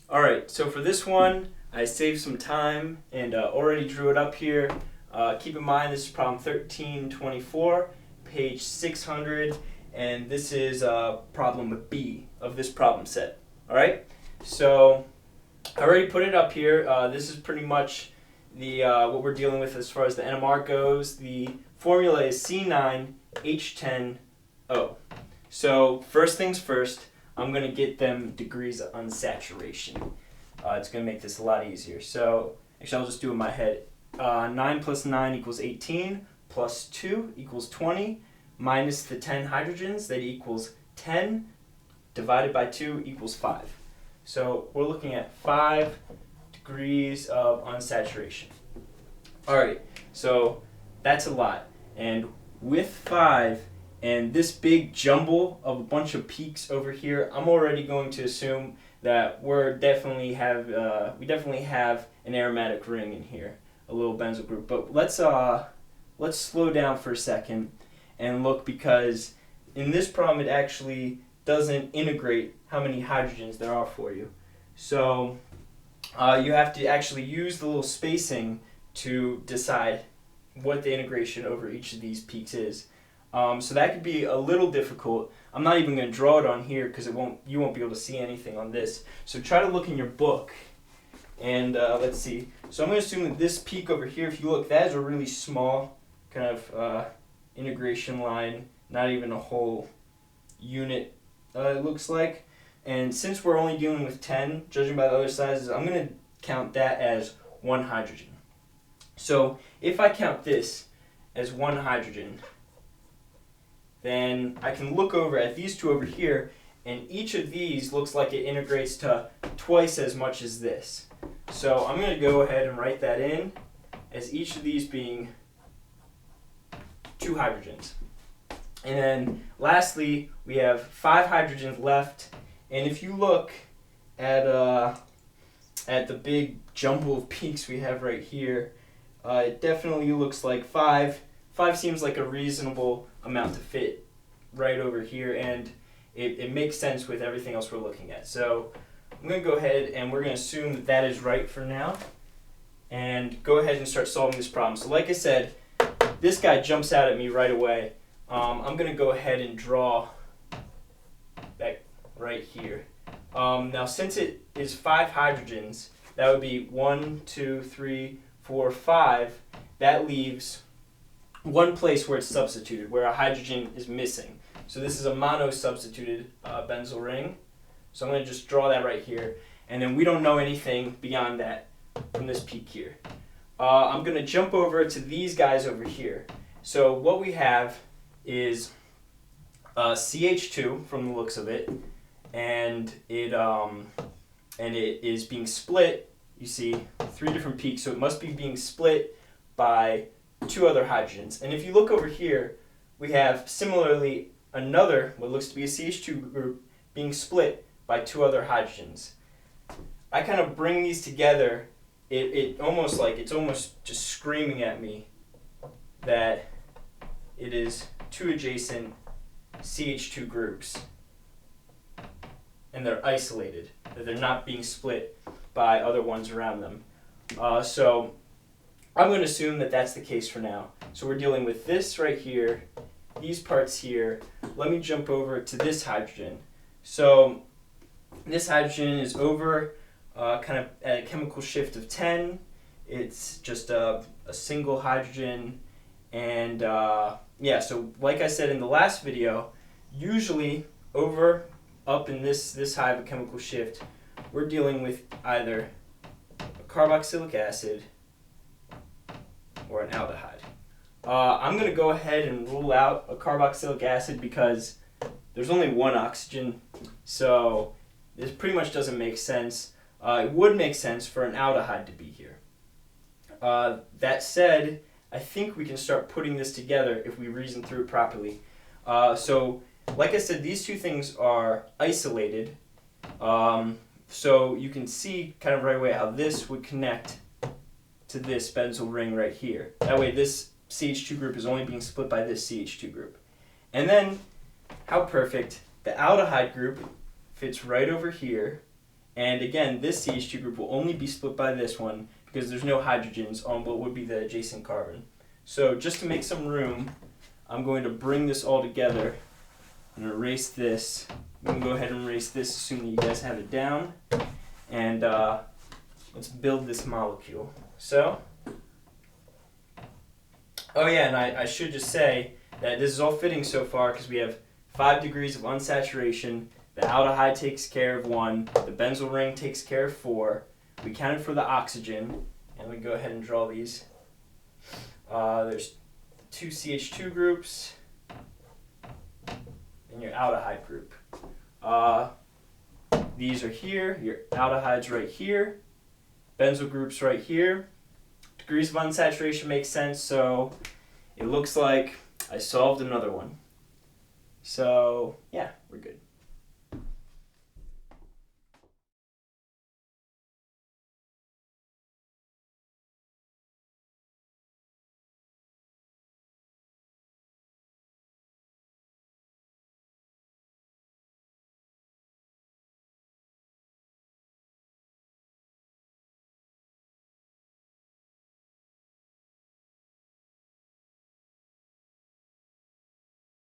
Alright, so for this one, I saved some time and already drew it up here. Keep in mind this is problem 1324, page 600, and this is problem B of this problem set. Alright, so I already put it up here. This is pretty much the what we're dealing with as far as the NMR goes. The formula is C9H10O. So first things first, I'm going to get them degrees on saturation. It's going to make this a lot easier. So actually I'll just do it in my head. 9 plus 9 equals 18, plus 2 equals 20, minus the 10 hydrogens, that equals 10, divided by 2 equals 5. So we're looking at 5 degrees of unsaturation. Alright, so that's a lot. And with 5, and this big jumble of a bunch of peaks over here, I'm already going to assume that we definitely have an aromatic ring in here, a little benzyl group. But let's slow down for a second and look, because in this problem it actually doesn't integrate how many hydrogens there are for you. So you have to actually use the little spacing to decide what the integration over each of these peaks is. So that could be a little difficult. I'm not even going to draw it on here because you won't be able to see anything on this. So try to look in your book, and let's see. So I'm going to assume that this peak over here, if you look, that is a really small kind of integration line, not even a whole unit, it looks like. And since we're only dealing with 10, judging by the other sizes, I'm going to count that as 1 hydrogen. So if I count this as 1 hydrogen, then I can look over at these two over here, and each of these looks like it integrates to twice as much as this. So I'm going to go ahead and write that in as each of these being 2 hydrogens. And then lastly, we have 5 hydrogens left, and if you look at the big jumble of peaks we have right here, it definitely looks like 5 seems like a reasonable amount to fit right over here, and it makes sense with everything else we're looking at. So I'm going to go ahead and we're going to assume that that is right for now, and go ahead and start solving this problem. So like I said, this guy jumps out at me right away. I'm going to go ahead and draw that right here. Now since it is 5 hydrogens, that would be 1, 2, 3, 4, 5. That leaves one place where it's substituted, where a hydrogen is missing. So this is a mono-substituted benzyl ring. So I'm going to just draw that right here. And then we don't know anything beyond that from this peak here. I'm going to jump over to these guys over here. So what we have is CH2 from the looks of it, and it is being split. You see 3 different peaks, so it must be being split by 2 other hydrogens. And if you look over here, we have similarly another, what looks to be a CH2 group, being split by 2 other hydrogens. I kind of bring these together. It's almost just screaming at me that it is 2 adjacent CH2 groups, and they're isolated, that they're not being split by other ones around them. So I'm going to assume that that's the case for now. So we're dealing with this right here, these parts here. Let me jump over to this hydrogen. So this hydrogen is over kind of at a chemical shift of 10. It's just a single hydrogen. And yeah, so like I said in the last video, usually up in this high of a chemical shift, we're dealing with either a carboxylic acid or an aldehyde. I'm going to go ahead and rule out a carboxylic acid because there's only 1 oxygen, so this pretty much doesn't make sense. It would make sense for an aldehyde to be here. That said, I think we can start putting this together if we reason through it properly. So like I said, these 2 things are isolated. So you can see kind of right away how this would connect to this benzyl ring right here. That way this CH2 group is only being split by this CH2 group. And then, how perfect, the aldehyde group fits right over here, And again, this CH2 group will only be split by this one because there's no hydrogens on what would be the adjacent carbon. So just to make some room, I'm going to bring this all together and erase this. We can go ahead and erase this, assuming you guys have it down. And let's build this molecule. So, oh yeah, and I should just say that this is all fitting so far because we have 5 degrees of unsaturation. The aldehyde takes care of 1. The benzyl ring takes care of 4. We counted for the oxygen, and we go ahead and draw these. There's 2 CH2 groups and your aldehyde group. These are here, your aldehydes right here, benzyl groups right here. Degrees of unsaturation makes sense, so it looks like I solved another one. So yeah, we're good.